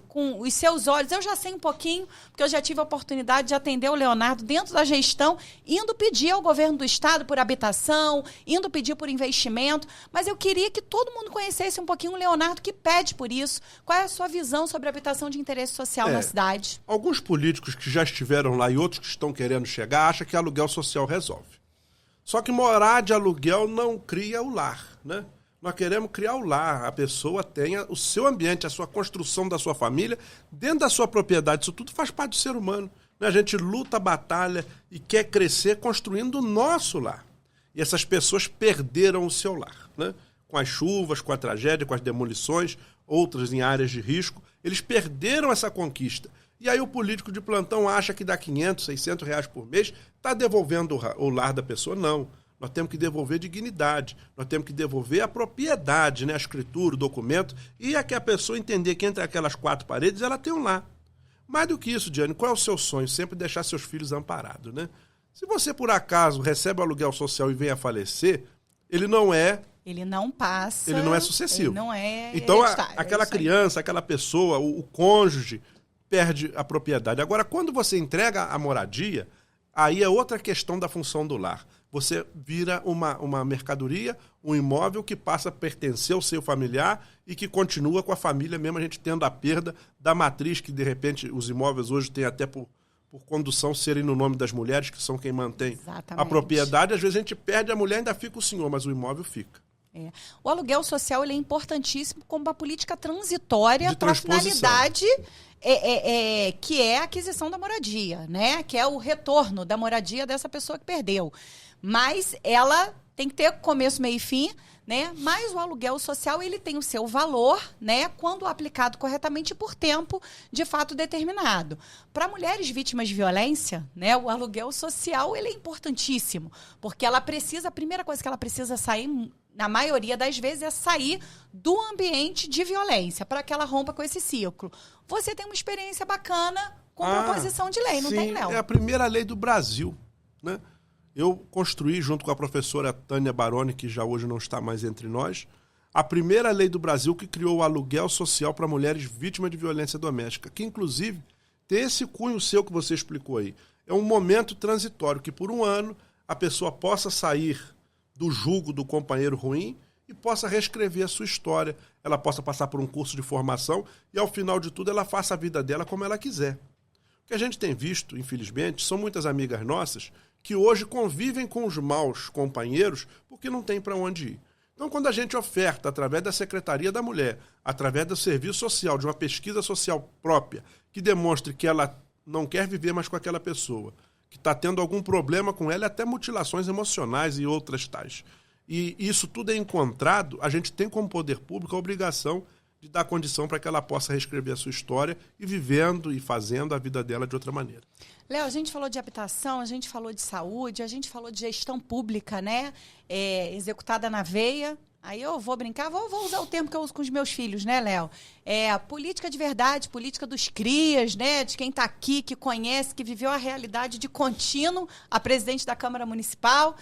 com os seus olhos? Eu já sei um pouquinho, porque eu já tive a oportunidade de atender o Leonardo dentro da gestão, indo pedir ao governo do estado por habitação, indo pedir por investimento, mas eu queria que todo mundo conhecesse um pouquinho o Leonardo, que pede por isso. Qual é a sua visão sobre a habitação de interesse social na cidade? Alguns políticos que já estiveram lá e outros que estão querendo chegar acham que aluguel social resolve. Só que morar de aluguel não cria o lar, né? Nós queremos criar o lar, a pessoa tenha o seu ambiente, a sua construção da sua família, dentro da sua propriedade. Isso tudo faz parte do ser humano, né? A gente luta, batalha e quer crescer construindo o nosso lar. E essas pessoas perderam o seu lar, né? Com as chuvas, com a tragédia, com as demolições, outras em áreas de risco, eles perderam essa conquista. E aí o político de plantão acha que dá 500, 600 reais por mês, está devolvendo o lar da pessoa. Não. Nós temos que devolver dignidade, nós temos que devolver a propriedade, né? A escritura, o documento, e é que a pessoa entender que entre aquelas quatro paredes ela tem um lar. Mais do que isso, Diane, qual é o seu sonho? Sempre deixar seus filhos amparados, né? Se você, por acaso, recebe o aluguel social e vem a falecer, ele não passa. Ele não é sucessivo. Ele não é. Então, aquela criança, aquela pessoa, o cônjuge, perde a propriedade. Agora, quando você entrega a moradia, aí é outra questão da função do lar. Você vira uma mercadoria, um imóvel que passa a pertencer ao seu familiar e que continua com a família, mesmo a gente tendo a perda da matriz, que de repente os imóveis hoje têm até por condução serem no nome das mulheres, que são quem mantém a propriedade. Às vezes a gente perde a mulher, ainda fica o senhor, mas o imóvel fica. O aluguel social ele é importantíssimo como uma política transitória para a finalidade que é a aquisição da moradia, né? Que é o retorno da moradia dessa pessoa que perdeu. Mas ela tem que ter começo, meio e fim, né? Mas o aluguel social, ele tem o seu valor, né? Quando aplicado corretamente por tempo, de fato, determinado. Para mulheres vítimas de violência, né? O aluguel social, ele é importantíssimo, porque ela precisa, a primeira coisa que ela precisa sair, na maioria das vezes, é sair do ambiente de violência, para que ela rompa com esse ciclo. Você tem uma experiência bacana com proposição de lei, não sim, tem, Léo? É a primeira lei do Brasil, né? Eu construí, junto com a professora Tânia Baroni, que já hoje não está mais entre nós, a primeira lei do Brasil que criou o aluguel social para mulheres vítimas de violência doméstica, que, inclusive, tem esse cunho seu que você explicou aí. É um momento transitório, que por um ano a pessoa possa sair do jugo do companheiro ruim e possa reescrever a sua história. Ela possa passar por um curso de formação e, ao final de tudo, ela faça a vida dela como ela quiser. O que a gente tem visto, infelizmente, são muitas amigas nossas que hoje convivem com os maus companheiros porque não tem para onde ir. Então, quando a gente oferta, através da Secretaria da Mulher, através do Serviço Social, de uma pesquisa social própria, que demonstre que ela não quer viver mais com aquela pessoa, que está tendo algum problema com ela, até mutilações emocionais e outras tais. E isso tudo é encontrado, a gente tem como poder público a obrigação de dar condição para que ela possa reescrever a sua história e vivendo e fazendo a vida dela de outra maneira. Léo, a gente falou de habitação, a gente falou de saúde, a gente falou de gestão pública, né? Executada na veia. Aí eu vou brincar, vou usar o termo que eu uso com os meus filhos, né, Léo? A política de verdade, política dos crias, né? De quem está aqui, que conhece, que viveu a realidade de contínuo, a presidente da Câmara Municipal.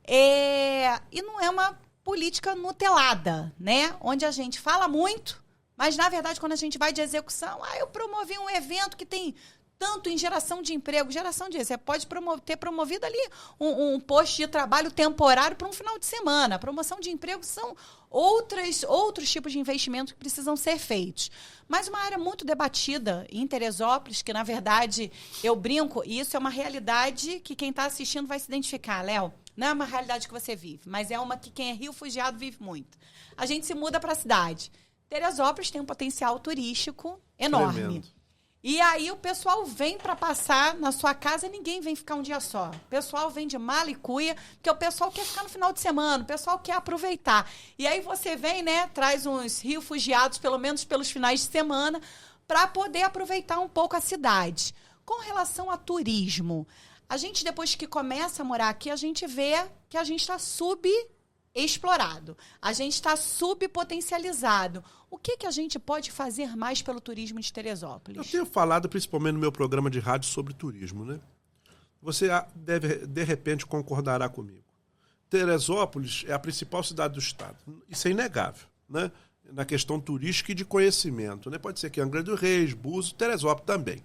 E não é uma política nutelada, né? Onde a gente fala muito, mas, na verdade, quando a gente vai de execução, eu promovi um evento que tem tanto em geração de emprego, você pode ter promovido ali um posto de trabalho temporário para um final de semana. A promoção de emprego são outros tipos de investimentos que precisam ser feitos. Mas uma área muito debatida em Teresópolis, que, na verdade, eu brinco, e isso é uma realidade que quem está assistindo vai se identificar, Léo. Não é uma realidade que você vive, mas é uma que quem é refugiado vive muito. A gente se muda para a cidade. Teresópolis tem um potencial turístico enorme. Tremendo. E aí o pessoal vem para passar na sua casa, ninguém vem ficar um dia só. O pessoal vem de mala e cuia, porque o pessoal quer ficar no final de semana, o pessoal quer aproveitar. E aí você vem, né, traz uns refugiados, pelo menos pelos finais de semana, para poder aproveitar um pouco a cidade. Com relação a turismo, a gente, depois que começa a morar aqui, a gente vê que a gente está subexplorado, a gente está subpotencializado. O que a gente pode fazer mais pelo turismo de Teresópolis? Eu tenho falado, principalmente no meu programa de rádio, sobre turismo, né? Você deve, de repente, concordará comigo. Teresópolis é a principal cidade do estado. Isso é inegável, né? Na questão turística e de conhecimento, né? Pode ser que Angra dos Reis, Búzios, Teresópolis também.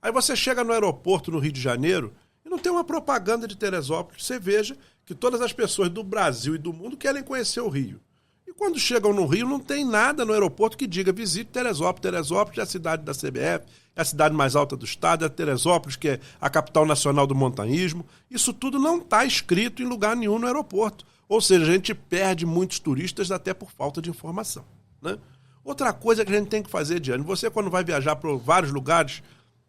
Aí você chega no aeroporto no Rio de Janeiro e não tem uma propaganda de Teresópolis. Você veja que todas as pessoas do Brasil e do mundo querem conhecer o Rio. E quando chegam no Rio, não tem nada no aeroporto que diga visite Teresópolis. Teresópolis é a cidade da CBF, é a cidade mais alta do estado, é Teresópolis, que é a capital nacional do montanhismo. Isso tudo não está escrito em lugar nenhum no aeroporto. Ou seja, a gente perde muitos turistas até por falta de informação, né? Outra coisa que a gente tem que fazer, Diane, você quando vai viajar para vários lugares,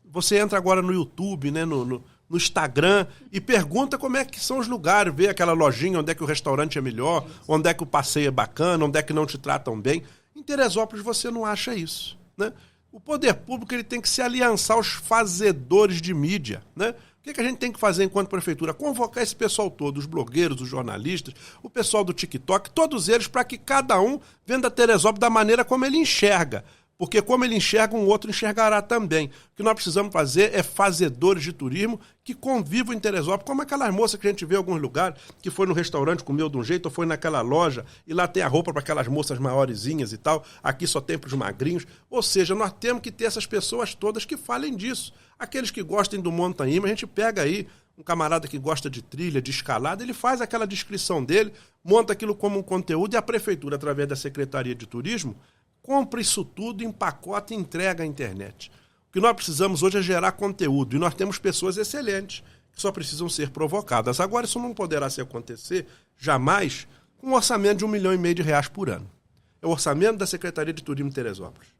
você entra agora no YouTube, né, no Instagram, e pergunta como é que são os lugares, vê aquela lojinha, onde é que o restaurante é melhor, onde é que o passeio é bacana, onde é que não te tratam bem. Em Teresópolis você não acha isso, né? O poder público ele tem que se aliançar aos fazedores de mídia, né? O que a gente tem que fazer enquanto prefeitura? Convocar esse pessoal todo, os blogueiros, os jornalistas, o pessoal do TikTok, todos eles, para que cada um venda Teresópolis da maneira como ele enxerga. Porque como ele enxerga, um outro enxergará também. O que nós precisamos fazer é fazedores de turismo que convivam em Teresópolis, como aquelas moças que a gente vê em alguns lugares, que foi no restaurante, comeu de um jeito, ou foi naquela loja, e lá tem a roupa para aquelas moças maiorzinhas e tal, aqui só tem para os magrinhos. Ou seja, nós temos que ter essas pessoas todas que falem disso. Aqueles que gostem do montanhismo, a gente pega aí um camarada que gosta de trilha, de escalada, ele faz aquela descrição dele, monta aquilo como um conteúdo, e a prefeitura, através da Secretaria de Turismo, compra isso tudo, empacota e entrega à internet. O que nós precisamos hoje é gerar conteúdo. E nós temos pessoas excelentes que só precisam ser provocadas. Agora, isso não poderá se acontecer jamais com um orçamento de R$1,5 milhão por ano. É o orçamento da Secretaria de Turismo de Teresópolis.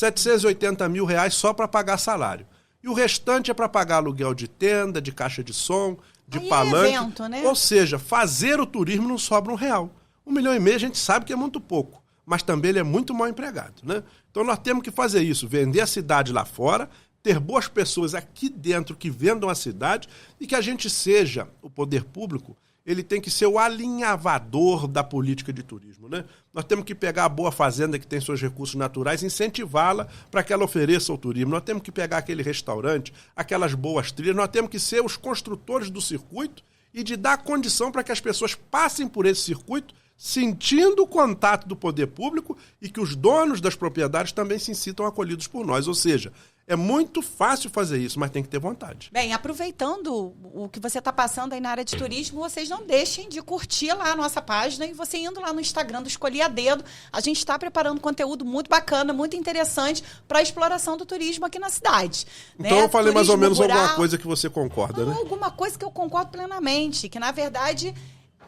R$780 mil só para pagar salário. E o restante é para pagar aluguel de tenda, de caixa de som, de palanque. Evento, né? Ou seja, fazer o turismo não sobra R$1. 1,5 milhão a gente sabe que é muito pouco, mas também ele é muito mal empregado, né? Então nós temos que fazer isso, vender a cidade lá fora, ter boas pessoas aqui dentro que vendam a cidade e que a gente seja, o poder público, ele tem que ser o alinhavador da política de turismo, né? Nós temos que pegar a boa fazenda que tem seus recursos naturais e incentivá-la para que ela ofereça o turismo. Nós temos que pegar aquele restaurante, aquelas boas trilhas, nós temos que ser os construtores do circuito e de dar condição para que as pessoas passem por esse circuito sentindo o contato do poder público e que os donos das propriedades também se sintam acolhidos por nós. Ou seja, é muito fácil fazer isso, mas tem que ter vontade. Bem, aproveitando o que você está passando aí na área de turismo, vocês não deixem de curtir lá a nossa página e você indo lá no Instagram do Escolhi a Dedo. A gente está preparando conteúdo muito bacana, muito interessante para a exploração do turismo aqui na cidade. Então né? eu falei mais ou menos rural, alguma coisa que você concorda, né? Alguma coisa que eu concordo plenamente, que na verdade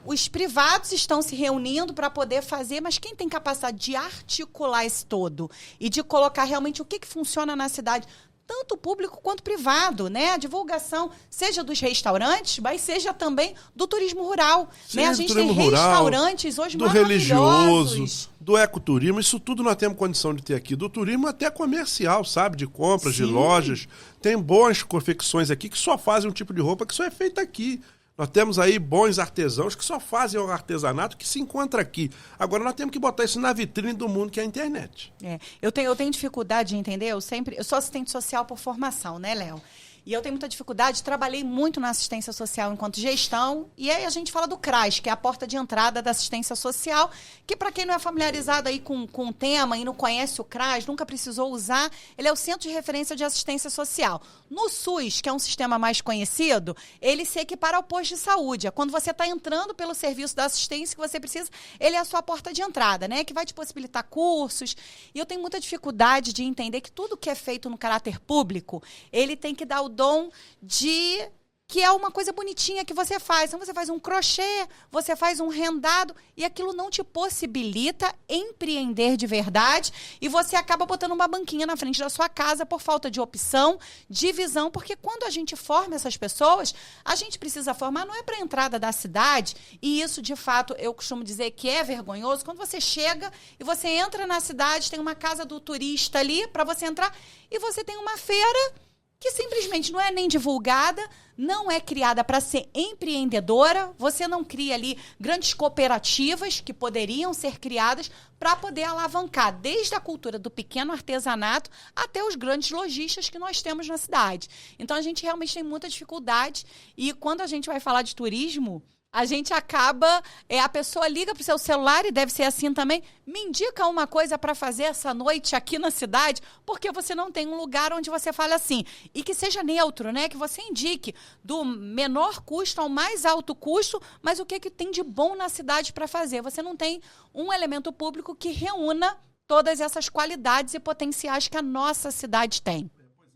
os privados estão se reunindo para poder fazer, mas quem tem capacidade de articular esse todo e de colocar realmente o que funciona na cidade, tanto público quanto privado, né? A divulgação, seja dos restaurantes, mas seja também do turismo rural. Sim, né? A gente tem rural, restaurantes hoje do maravilhosos. Religioso, do ecoturismo, isso tudo nós temos condição de ter aqui. Do turismo até comercial, sabe? De compras, Sim. de lojas. Tem boas confecções aqui que só fazem um tipo de roupa que só é feita aqui. Nós temos aí bons artesãos que só fazem o artesanato que se encontra aqui. Agora nós temos que botar isso na vitrine do mundo, que é a internet. Eu tenho dificuldade de entender, eu sou assistente social por formação, né, Léo? E eu tenho muita dificuldade, trabalhei muito na assistência social enquanto gestão, e aí a gente fala do CRAS, que é a porta de entrada da assistência social, que para quem não é familiarizado aí com o tema e não conhece o CRAS, nunca precisou usar, ele é o Centro de Referência de Assistência Social. No SUS, que é um sistema mais conhecido, ele se equipara ao posto de saúde. É quando você está entrando pelo serviço da assistência que você precisa, ele é a sua porta de entrada, né? Que vai te possibilitar cursos. E eu tenho muita dificuldade de entender que tudo que é feito no caráter público, ele tem que dar o dom de que é uma coisa bonitinha que você faz. Então, você faz um crochê, você faz um rendado, e aquilo não te possibilita empreender de verdade, e você acaba botando uma banquinha na frente da sua casa por falta de opção, de visão, porque quando a gente forma essas pessoas, a gente precisa formar, não é para a entrada da cidade, e isso, de fato, eu costumo dizer que é vergonhoso, quando você chega e você entra na cidade, tem uma casa do turista ali para você entrar, e você tem uma feira que simplesmente não é nem divulgada, não é criada para ser empreendedora, você não cria ali grandes cooperativas que poderiam ser criadas para poder alavancar desde a cultura do pequeno artesanato até os grandes lojistas que nós temos na cidade. Então, a gente realmente tem muita dificuldade e quando a gente vai falar de turismo, a gente acaba, a pessoa liga para o seu celular, e deve ser assim também, me indica uma coisa para fazer essa noite aqui na cidade, porque você não tem um lugar onde você fale assim. E que seja neutro, né? Que você indique do menor custo ao mais alto custo, mas o que tem de bom na cidade para fazer. Você não tem um elemento público que reúna todas essas qualidades e potenciais que a nossa cidade tem.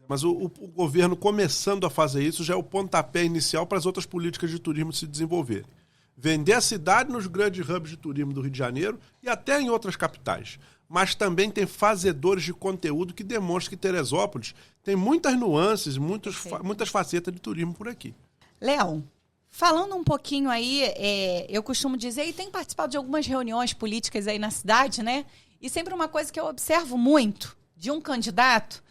Mas o governo começando a fazer isso já é o pontapé inicial para as outras políticas de turismo se desenvolverem. Vender a cidade nos grandes hubs de turismo do Rio de Janeiro e até em outras capitais. Mas também tem fazedores de conteúdo que demonstram que Teresópolis tem muitas nuances, muitas facetas de turismo por aqui. Léo, falando um pouquinho aí, eu costumo dizer, e tenho participado de algumas reuniões políticas aí na cidade, né? E sempre uma coisa que eu observo muito de um candidato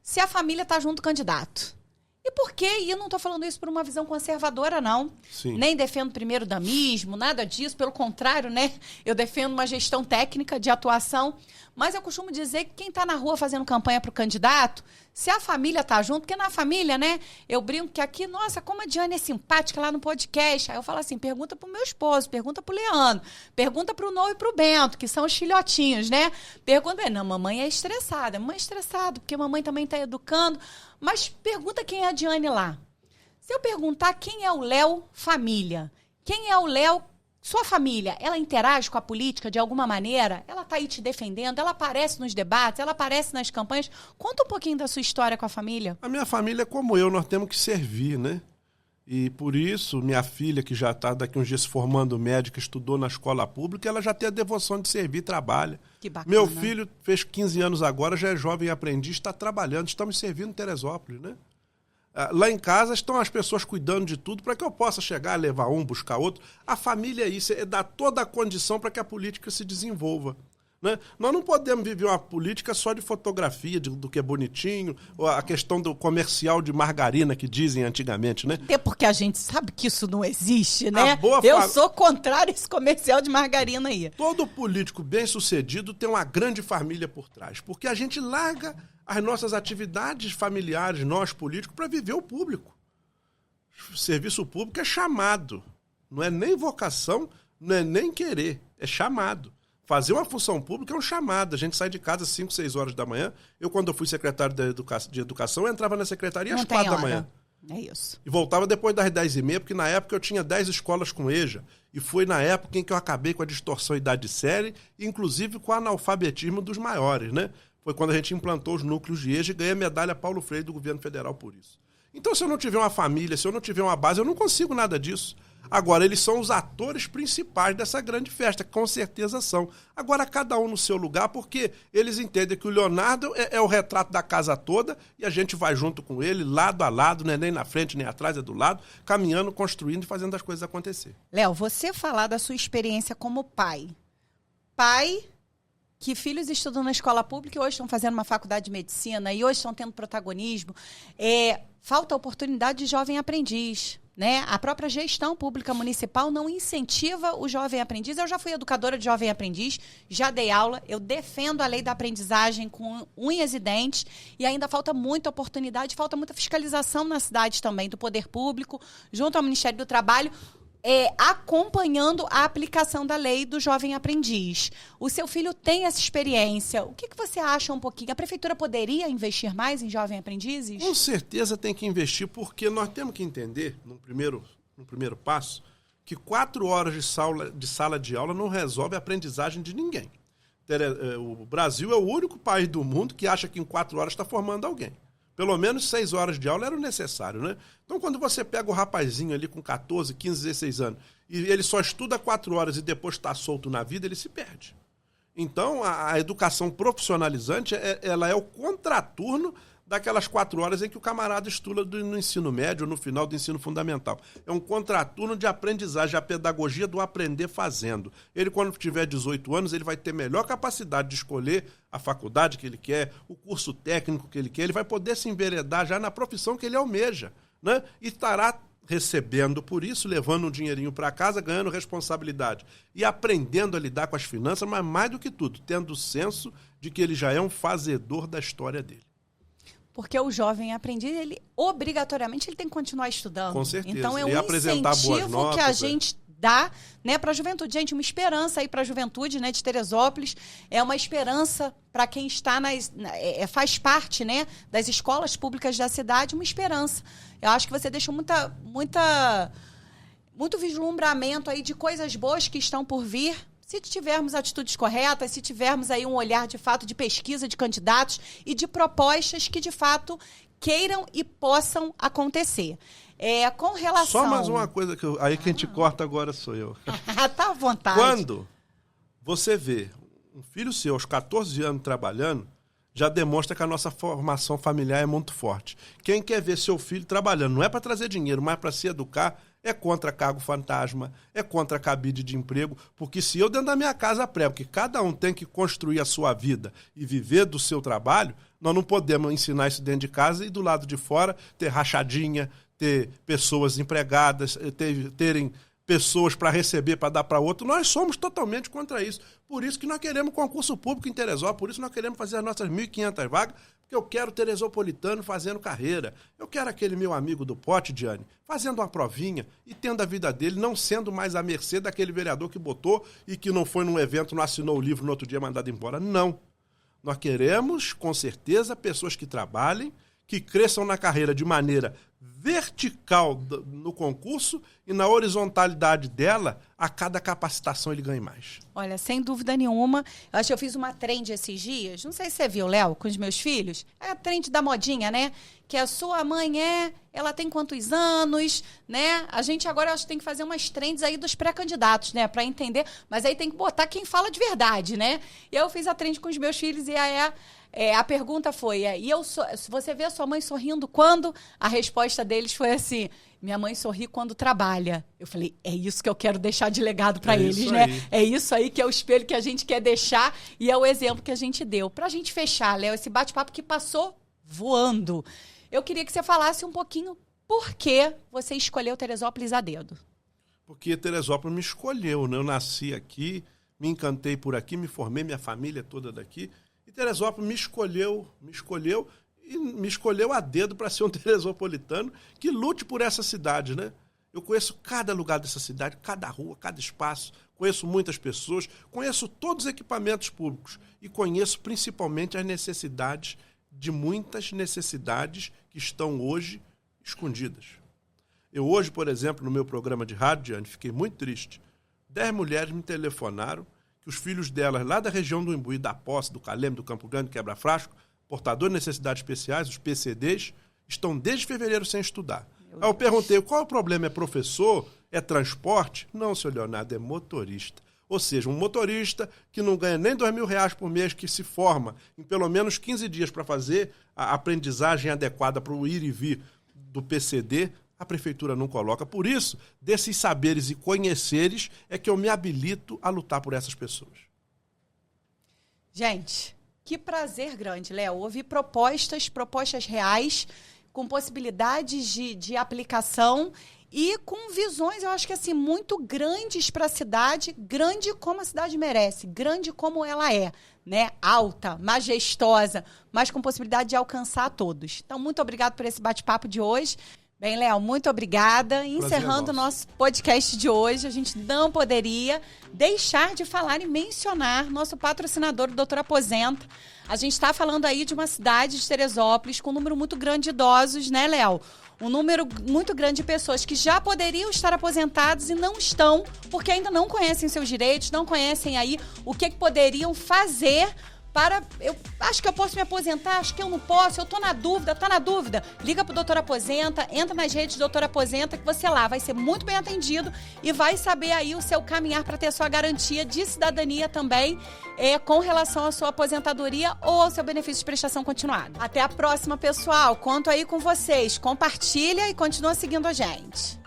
se a família está junto com o candidato. E por quê? E eu não estou falando isso por uma visão conservadora, não. Sim. Nem defendo primeiro-damismo, nada disso. Pelo contrário, né? Eu defendo uma gestão técnica de atuação. Mas eu costumo dizer que quem está na rua fazendo campanha para o candidato, se a família está junto, porque na família, né? Eu brinco que aqui, nossa, como a Diane é simpática lá no podcast. Aí eu falo assim, pergunta pro meu esposo, pergunta pro Leandro, pergunta pro Noah e pro Bento, que são os filhotinhos, né? Pergunta, não, mamãe é estressada, porque mamãe também está educando. Mas pergunta quem é a Diane lá. Se eu perguntar quem é o Léo família, quem é o Léo sua família, ela interage com a política de alguma maneira? Ela está aí te defendendo? Ela aparece nos debates? Ela aparece nas campanhas? Conta um pouquinho da sua história com a família. A minha família é como eu, nós temos que servir, né? E por isso, minha filha, que já está daqui uns dias se formando médica, estudou na escola pública, ela já tem a devoção de servir, trabalha. Que bacana. Meu filho fez 15 anos agora, já é jovem aprendiz, está trabalhando, estamos servindo Teresópolis, né? Lá em casa estão as pessoas cuidando de tudo para que eu possa chegar, levar um, buscar outro. A família é isso, é dar toda a condição para que a política se desenvolva. Né? Nós não podemos viver uma política só de fotografia, do que é bonitinho, ou a questão do comercial de margarina que dizem antigamente, né? Até porque a gente sabe que isso não existe, né? Eu sou contrário a esse comercial de margarina aí. Todo político bem-sucedido tem uma grande família por trás, porque a gente larga as nossas atividades familiares, nós políticos, para viver o público. O serviço público é chamado, não é nem vocação, não é nem querer, é chamado. Fazer uma função pública é um chamado. A gente sai de casa às 5, 6 horas da manhã. Quando eu fui secretário de Educação, eu entrava na secretaria às 4 da manhã. É isso. E voltava depois das 10h30, porque na época eu tinha 10 escolas com EJA. E foi na época em que eu acabei com a distorção idade de série, inclusive com o analfabetismo dos maiores, né? Foi quando a gente implantou os núcleos de EJA e ganhei a medalha Paulo Freire do governo federal por isso. Então, se eu não tiver uma família, se eu não tiver uma base, eu não consigo nada disso. Agora, eles são os atores principais dessa grande festa, com certeza são. Agora, cada um no seu lugar, porque eles entendem que o Leonardo é o retrato da casa toda e a gente vai junto com ele, lado a lado, não é nem na frente, nem atrás, é do lado, caminhando, construindo e fazendo as coisas acontecer. Léo, você falar da sua experiência como pai. Pai que filhos estudam na escola pública e hoje estão fazendo uma faculdade de medicina e hoje estão tendo protagonismo. Falta oportunidade de jovem aprendiz. Né? A própria gestão pública municipal não incentiva o jovem aprendiz. Eu já fui educadora de jovem aprendiz, já dei aula, eu defendo a lei da aprendizagem com unhas e dentes e ainda falta muita oportunidade, falta muita fiscalização na cidade também, do poder público, junto ao Ministério do Trabalho, acompanhando a aplicação da lei do jovem aprendiz. O seu filho tem essa experiência. O que você acha um pouquinho? A prefeitura poderia investir mais em jovem aprendizes? Com certeza tem que investir, porque nós temos que entender, no primeiro passo, que 4 horas de sala de aula não resolve a aprendizagem de ninguém. O Brasil é o único país do mundo que acha que em 4 horas está formando alguém. Pelo menos 6 horas de aula era o necessário, né? Então, quando você pega o rapazinho ali com 14, 15, 16 anos e ele só estuda 4 horas e depois está solto na vida, ele se perde. Então, a educação profissionalizante, ela é o contraturno daquelas 4 horas em que o camarada estuda no ensino médio ou no final do ensino fundamental. É um contraturno de aprendizagem, a pedagogia do aprender fazendo. Ele, quando tiver 18 anos, ele vai ter melhor capacidade de escolher a faculdade que ele quer, o curso técnico que ele quer, ele vai poder se enveredar já na profissão que ele almeja, né? E estará recebendo por isso, levando um dinheirinho para casa, ganhando responsabilidade e aprendendo a lidar com as finanças, mas mais do que tudo, tendo o senso de que ele já é um fazedor da história dele. Porque o jovem aprendiz, ele obrigatoriamente ele tem que continuar estudando. Com certeza. Então é um incentivo que a gente dá, né, para a juventude. Gente, uma esperança aí para a juventude, né, de Teresópolis. É uma esperança para quem está faz parte, né, das escolas públicas da cidade, uma esperança. Eu acho que você deixou muito vislumbramento aí de coisas boas que estão por vir. Se tivermos atitudes corretas, se tivermos aí um olhar de fato de pesquisa de candidatos e de propostas que de fato queiram e possam acontecer. Com relação... Só mais uma coisa, aí quem te corta agora sou eu. Tá à vontade. Quando você vê um filho seu aos 14 anos trabalhando, já demonstra que a nossa formação familiar é muito forte. Quem quer ver seu filho trabalhando, não é para trazer dinheiro, mas para se educar, é contra cargo fantasma, é contra cabide de emprego, porque se eu dentro da minha casa prego que cada um tem que construir a sua vida e viver do seu trabalho, nós não podemos ensinar isso dentro de casa e do lado de fora ter rachadinha, ter pessoas empregadas, terem pessoas para receber, para dar para outro. Nós somos totalmente contra isso. Por isso que nós queremos concurso público em Teresópolis, por isso nós queremos fazer as nossas 1.500 vagas, porque eu quero teresopolitano fazendo carreira. Eu quero aquele meu amigo do pote, Diane, fazendo uma provinha e tendo a vida dele, não sendo mais à mercê daquele vereador que botou e que não foi num evento, não assinou o livro no outro dia mandado embora. Não. Nós queremos, com certeza, pessoas que trabalhem, que cresçam na carreira de maneira vertical no concurso e na horizontalidade dela, a cada capacitação ele ganha mais. Olha, sem dúvida nenhuma, eu acho que eu fiz uma trend esses dias, não sei se você viu, Léo, com os meus filhos, é a trend da modinha, né? Que a sua mãe ela tem quantos anos, né? A gente agora acho que tem que fazer umas trends aí dos pré-candidatos, né? Para entender, mas aí tem que botar quem fala de verdade, né? E eu fiz a trend com os meus filhos e A pergunta foi, se você vê a sua mãe sorrindo quando? A resposta deles foi assim, minha mãe sorri quando trabalha. Eu falei, é isso que eu quero deixar de legado para eles, né? É isso aí que é o espelho que a gente quer deixar e é o exemplo que a gente deu. Pra gente fechar, Léo, esse bate-papo que passou voando, eu queria que você falasse um pouquinho por que você escolheu Teresópolis a dedo. Porque Teresópolis me escolheu, né? Eu nasci aqui, me encantei por aqui, me formei, minha família toda daqui. E Teresópolis me escolheu e me escolheu a dedo para ser um teresopolitano que lute por essa cidade, né? Eu conheço cada lugar dessa cidade, cada rua, cada espaço, conheço muitas pessoas, conheço todos os equipamentos públicos e conheço principalmente as necessidades de muitas necessidades que estão hoje escondidas. Eu hoje, por exemplo, no meu programa de rádio, Diane, fiquei muito triste. 10 mulheres me telefonaram que os filhos delas, lá da região do Imbuí, da Posse, do Caleme, do Campo Grande, Quebra-Frasco, portadores de necessidades especiais, os PCDs, estão desde fevereiro sem estudar. Aí eu perguntei, qual é o problema? É professor? É transporte? Não, senhor Leonardo, é motorista. Ou seja, um motorista que não ganha nem R$2.000 por mês, que se forma em pelo menos 15 dias para fazer a aprendizagem adequada para o ir e vir do PCD, a prefeitura não coloca. Por isso, desses saberes e conheceres é que eu me habilito a lutar por essas pessoas. Gente, que prazer grande, Léo. Ouvir propostas reais, com possibilidades de aplicação e com visões, eu acho que assim, muito grandes para a cidade, grande como a cidade merece, grande como ela é, né? Alta, majestosa, mas com possibilidade de alcançar a todos. Então, muito obrigado por esse bate-papo de hoje. Bem, Léo, muito obrigada. Encerrando o nosso podcast de hoje, a gente não poderia deixar de falar e mencionar nosso patrocinador, o Doutor Aposenta. A gente está falando aí de uma cidade de Teresópolis com um número muito grande de idosos, né, Léo? Um número muito grande de pessoas que já poderiam estar aposentados e não estão, porque ainda não conhecem seus direitos, não conhecem aí o que poderiam fazer eu acho que eu posso me aposentar, acho que eu não posso, eu tô na dúvida, tá na dúvida? Liga pro Doutor Aposenta, entra nas redes do Doutor Aposenta, que você lá vai ser muito bem atendido e vai saber aí o seu caminhar para ter a sua garantia de cidadania também com relação à sua aposentadoria ou ao seu benefício de prestação continuada. Até a próxima, pessoal. Conto aí com vocês. Compartilha e continua seguindo a gente.